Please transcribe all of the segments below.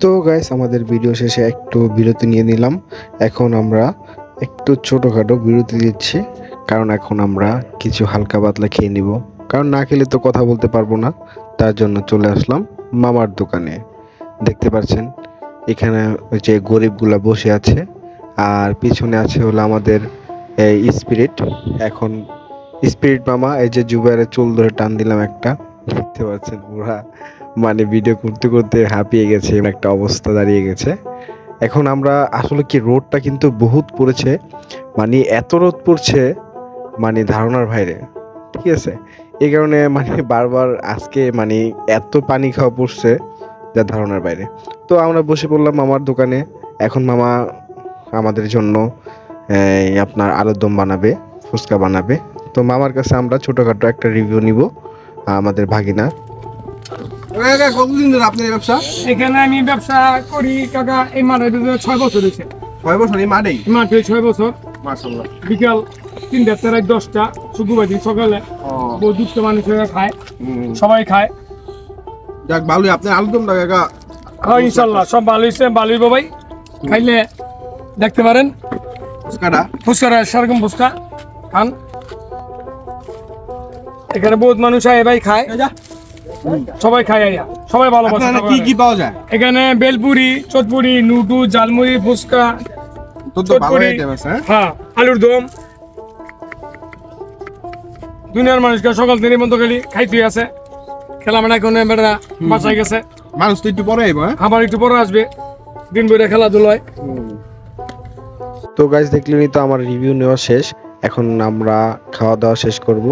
তো গাইস, আমাদের ভিডিও শেষে একটু বিরতি নিয়ে নিলাম। এখন আমরা একটু ছোটোখাটো বিরতি দিচ্ছি, কারণ এখন আমরা কিছু হালকা পাতলা খেয়ে নিব। কারণ না খেলে তো কথা বলতে পারবো না। তার জন্য চলে আসলাম মামার দোকানে। দেখতে পাচ্ছেন এখানে ওই যে গরিবগুলা বসে আছে, আর পিছনে আছে হলো আমাদের স্পিরিট। এখন স্পিরিট মামা এই যে জুবাইরের চুল ধরে টান দিলাম একটা, দেখতে পাচ্ছেন পুরা মানে ভিডিও করতে করতে হাঁপিয়ে গেছে, একটা অবস্থা দাঁড়িয়ে গেছে। এখন আমরা আসলে কি, রোদটা কিন্তু বহুত পড়েছে, মানে এত রোদ পড়ছে মানে ধারণার বাইরে। ঠিক আছে, এই কারণে মানে বারবার আজকে মানে এত পানি খাওয়া পড়ছে যা ধারণার বাইরে। তো আমরা বসে পড়লাম মামার দোকানে। এখন মামা আমাদের জন্য আপনার আলুর দম বানাবে, ফুচকা বানাবে। তো মামার কাছে আমরা ছোটোখাটো একটা রিভিউ নিব আমাদের ভাগিনা। কতদিন ধরে আপনার এই ব্যবসা? এখানে আমি ব্যবসা করি কাকা, এই মাঠে 6 বছর হয়েছে। 6 বছর এই মাঠেই? মাঠে 6 বছর। মাশাআল্লাহ। বিকাল 3টা থেকে 10টা, শুক্রবার দিন সকালে বহু দুঃখ মানুষেরা খায়, সবাই খায়। যাক ভালোই, আপনার আলুদমটা কাকা। হ্যাঁ ইনশাল্লাহ সব ভালো হয়েছে, ভালোই বাবাই। খাইলে দেখতে পারেন ফুচকাটা। ফুচকাটা সেরকম ফুচকা খান। এখানে বহুত মানুষ আয় ভাই খায়, সবাই খায়, সবাই ভালোবাসে। আপনার কি কি পাওয়া যায়? এখানে বেলপুরি, চটপুরি, নুডু, ঝালমুড়ি, ফুচকা, তো ভালো আইটেম আছে। হ্যাঁ আলুর দম। দুনিয়ার মানুষকে সকাল থেকে বন্ধ খালি খাইতে আছে। খেলা মানে এখন বেটা বাসায় গেছে, মানুষ তো একটু পরে আইবো। আবার একটু পরে আসবে, দিন ভরে খেলাধুলায়। তো গাইস, দেখলেনই তো আমার রিভিউ নেওয়া শেষ। এখন আমরা খাওয়া দাওয়া শেষ করব।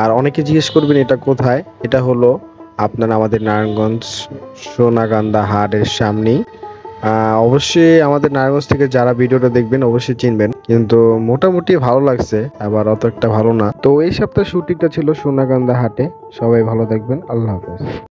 আর অনেকে জিজ্ঞেস করবেন এটা কোথায়। এটা হলো আপনার আমাদের নারায়ণগঞ্জ সোনাকান্দা হাটের সামনেই। অবশ্যই আমাদের নারায়ণগঞ্জ থেকে যারা ভিডিওটা দেখবেন অবশ্যই চিনবেন, কিন্তু মোটামুটি ভালো লাগছে, আবার অত একটা ভালো না। তো এই সপ্তাহের শুটিংটা ছিল সোনাকান্দা হাটে। সবাই ভালো থাকবেন, আল্লাহ হাফেজ।